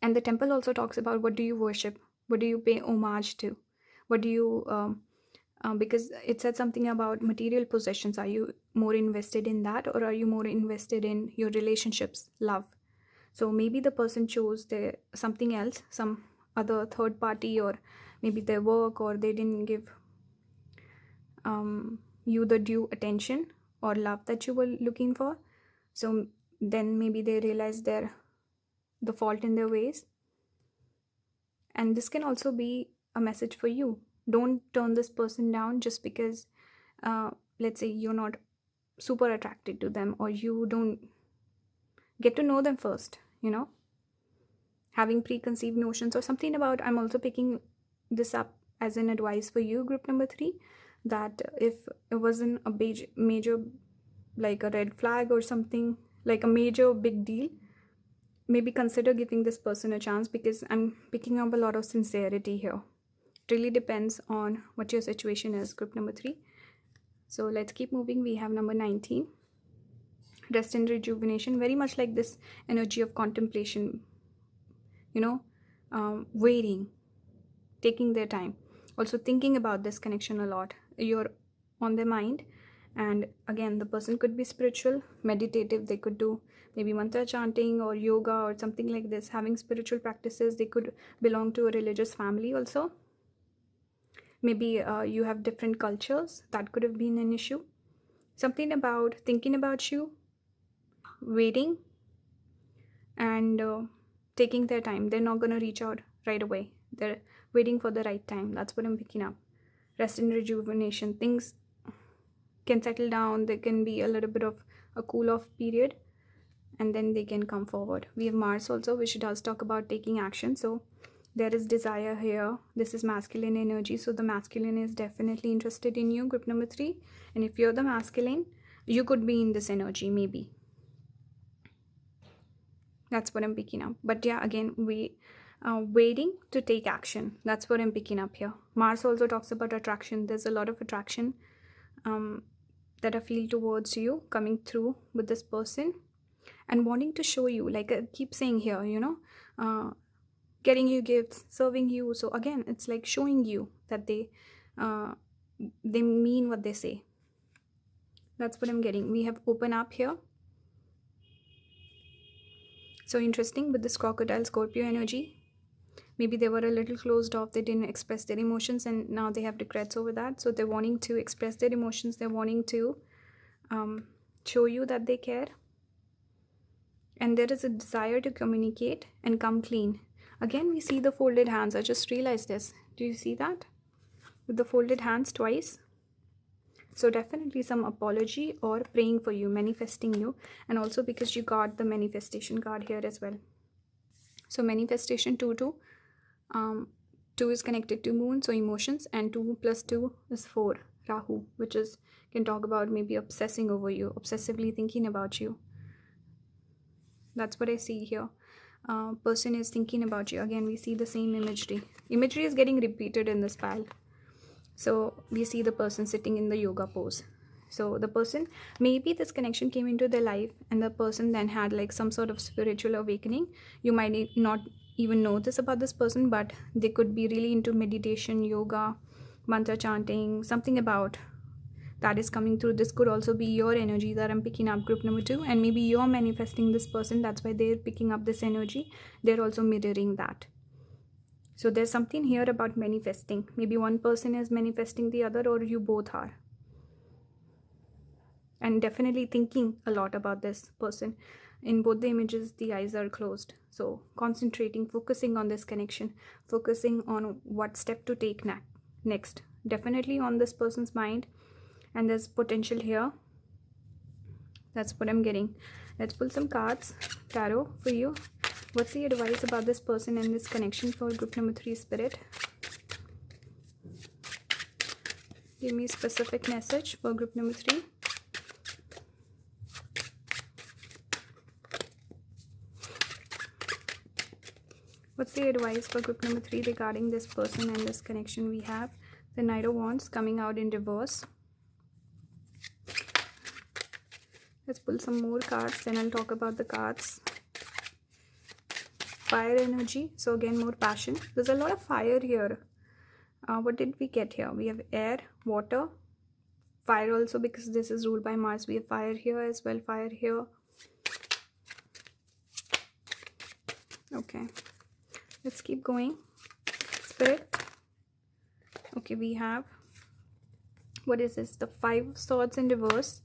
And the Temple also talks about, what do you worship? What do you pay homage to? What do you because it said something about material possessions. Are you more invested in that, or are you more invested in your relationships, love? So maybe the person chose something else, some other third party, or maybe their work, or they didn't give you the due attention or love that you were looking for. So then maybe they realized the fault in their ways. And this can also be a message for you. Don't turn this person down just because let's say you're not super attracted to them, or you don't get to know them first, having preconceived notions or something about. I'm also picking this up as an advice for you, group number 3, that if it wasn't a major like a red flag or something, like a major big deal, maybe consider giving this person a chance, because I'm picking up a lot of sincerity here. It really depends on what your situation is, group number 3. So let's keep moving. We have number 19, rest and rejuvenation. Very much like this energy of contemplation, waiting, taking their time, also thinking about this connection a lot. You're on their mind. And again, the person could be spiritual, meditative. They could do maybe mantra chanting or yoga or something like this, having spiritual practices. They could belong to a religious family also. Maybe you have different cultures. That could have been an issue. Something about thinking about you, waiting, and taking their time. They're not going to reach out right away. They're waiting for the right time. That's what I'm picking up. Rest and rejuvenation. Things can settle down. There can be a little bit of a cool off period, and then they can come forward. We have Mars also, which does talk about taking action. So there is desire here. This is masculine energy. So the masculine is definitely interested in you, group number 3. And if you're the masculine, you could be in this energy maybe. That's what I'm picking up. But yeah, again, waiting to take action. That's what I'm picking up here. Mars also talks about attraction. There's a lot of attraction that I feel towards you coming through with this person, and wanting to show you, like I keep saying here, getting you gifts, serving you. So again, it's like showing you that uh, they mean what they say. That's what I'm getting. We have open up here. So interesting with this crocodile Scorpio energy. Maybe they were a little closed off. They didn't express their emotions, and now they have regrets over that. So they're wanting to express their emotions. They're wanting to show you that they care. And there is a desire to communicate and come clean. Again, we see the folded hands. I just realized this. Do you see that? With the folded hands twice. So definitely some apology or praying for you, manifesting you. And also because you got the manifestation card here as well. So manifestation 2 is connected to moon, so emotions, and 2 plus 2 is 4, Rahu, which is can talk about maybe obsessing over you, obsessively thinking about you. That's what I see here. Person is thinking about you. Again, we see the same imagery. Imagery is getting repeated in this pile. So we see the person sitting in the yoga pose. So the person, maybe this connection came into their life and the person then had like some sort of spiritual awakening. You might not even know this about this person, but they could be really into meditation, yoga, mantra chanting, something about that is coming through. This could also be your energy that I'm picking up, group number 2, and maybe you're manifesting this person. That's why they're picking up this energy. They're also mirroring that. So there's something here about manifesting. Maybe one person is manifesting the other, or you both are. And definitely thinking a lot about this person. In both the images, the eyes are closed. So concentrating, focusing on this connection, focusing on what step to take next. Definitely on this person's mind. And there's potential here. That's what I'm getting. Let's pull some cards, tarot, for you. What's the advice about this person and this connection for group number 3, Spirit? Give me a specific message for group number 3. What's the advice for group number 3 regarding this person and this connection we have? The Knight of Wands coming out in reverse. Let's pull some more cards, then I'll talk about the cards. Fire energy. So again, more passion. There's a lot of fire here. What did we get here? We have air, water, fire also, because this is ruled by Mars. We have fire here as well, fire here. Okay. Let's keep going. Spirit. Okay, we have, what is this? The 5 swords in reverse.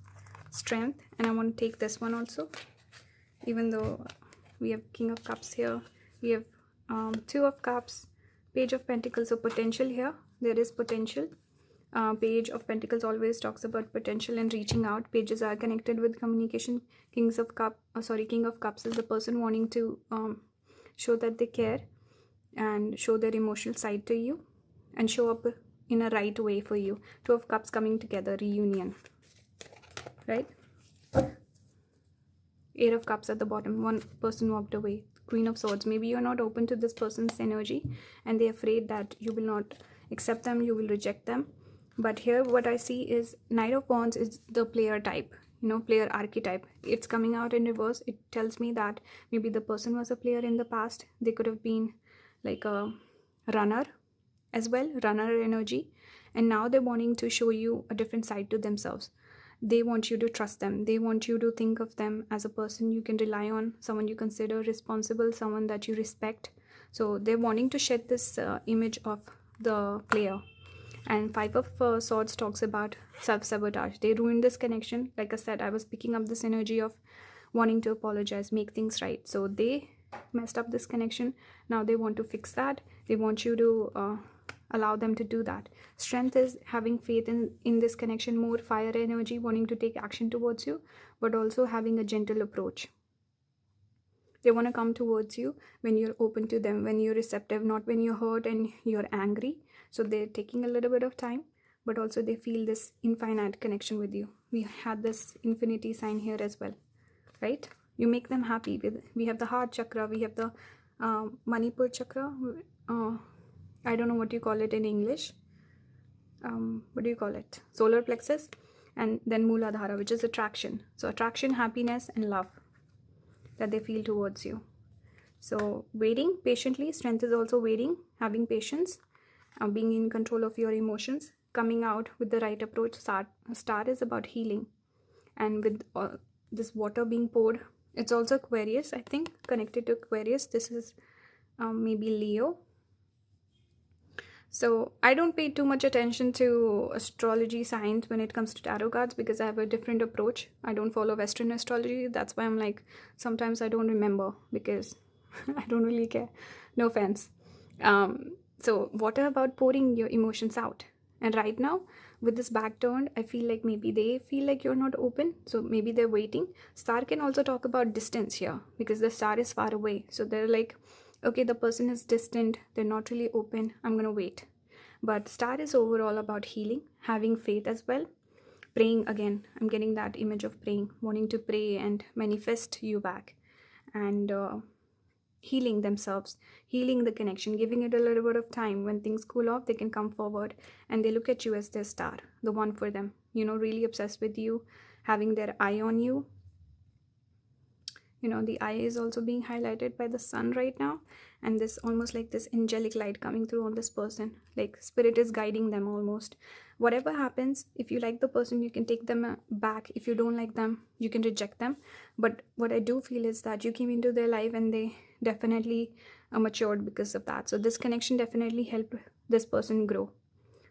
Strength. And I want to take this one also. Even though we have King of Cups here. We have 2 of Cups. Page of Pentacles. So potential here. There is potential. Page of Pentacles always talks about potential and reaching out. Pages are connected with communication. King of Cups is the person wanting to show that they care and show their emotional side to you and show up in a right way for you. 2 of Cups coming together, reunion, right? 8 of Cups at the bottom, one person walked away. Queen of Swords, maybe you're not open to this person's energy and they're afraid that you will not accept them, you will reject them. But here what I see is Knight of Wands is the player type, player archetype. It's coming out in reverse. It tells me that maybe the person was a player in the past. They could have been like a runner as well, runner energy, and now they're wanting to show you a different side to themselves. They want you to trust them. They want you to think of them as a person you can rely on, someone you consider responsible, someone that you respect. So they're wanting to shed this image of the player. And 5 of Swords talks about self-sabotage. They ruined this connection. Like I said, I was picking up this energy of wanting to apologize, make things right. So they messed up this connection. Now they want to fix that. They want you to allow them to do that. Strength is having faith in this connection, more fire energy, wanting to take action towards you, but also having a gentle approach. They want to come towards you when you're open to them, when you're receptive, not when you're hurt and you're angry. So they're taking a little bit of time, but also they feel this infinite connection with you. We had this infinity sign here as well, right? You make them happy. We have the heart chakra, we have the Manipur chakra. I don't know what you call it in English. What do you call it? Solar plexus. And then Mooladhara, which is attraction. So attraction, happiness, and love that they feel towards you. So waiting patiently. Strength is also waiting, having patience, being in control of your emotions, coming out with the right approach. Star is about healing. And with this water being poured, it's also Aquarius, I think, connected to Aquarius. This is maybe Leo. So I don't pay too much attention to astrology signs when it comes to tarot cards, because I have a different approach. I don't follow Western astrology. That's why I'm like, sometimes I don't remember, because I don't really care. No offense. So what about pouring your emotions out? And right now, with this back turned, I feel like maybe they feel like you're not open. So maybe they're waiting. Star can also talk about distance here, because the star is far away. So they're like, okay, the person is distant. They're not really open. I'm going to wait. But star is overall about healing, having faith as well. Praying again. I'm getting that image of praying, wanting to pray and manifest you back. And healing themselves, healing the connection, giving it a little bit of time. When things cool off, they can come forward and they look at you as their star, the one for them, really obsessed with you, having their eye on you. The eye is also being highlighted by the sun right now, and this almost like this angelic light coming through on this person, like spirit is guiding them almost. Whatever happens, if you like the person, you can take them back. If you don't like them, you can reject them. But what I do feel is that you came into their life and they definitely matured because of that. So this connection definitely helped this person grow,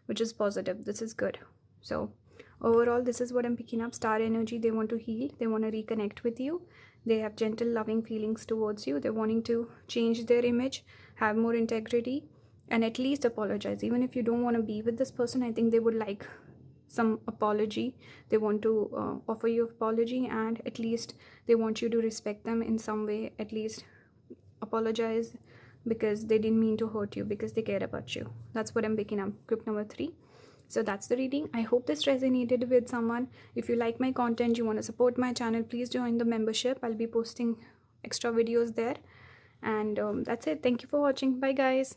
which is positive. This is good. So overall, this is what I'm picking up. Star energy, they want to heal, they want to reconnect with you. They have gentle, loving feelings towards you. They're wanting to change their image, have more integrity, and at least apologize. Even if you don't want to be with this person, I think they would like some apology. They want to offer you apology, and at least they want you to respect them in some way. At least apologize, because they didn't mean to hurt you, because they care about you. That's what I'm picking up. Group number 3. So that's the reading. I hope this resonated with someone. If you like my content, you want to support my channel, please join the membership. I'll be posting extra videos there. And that's it. Thank you for watching. Bye guys.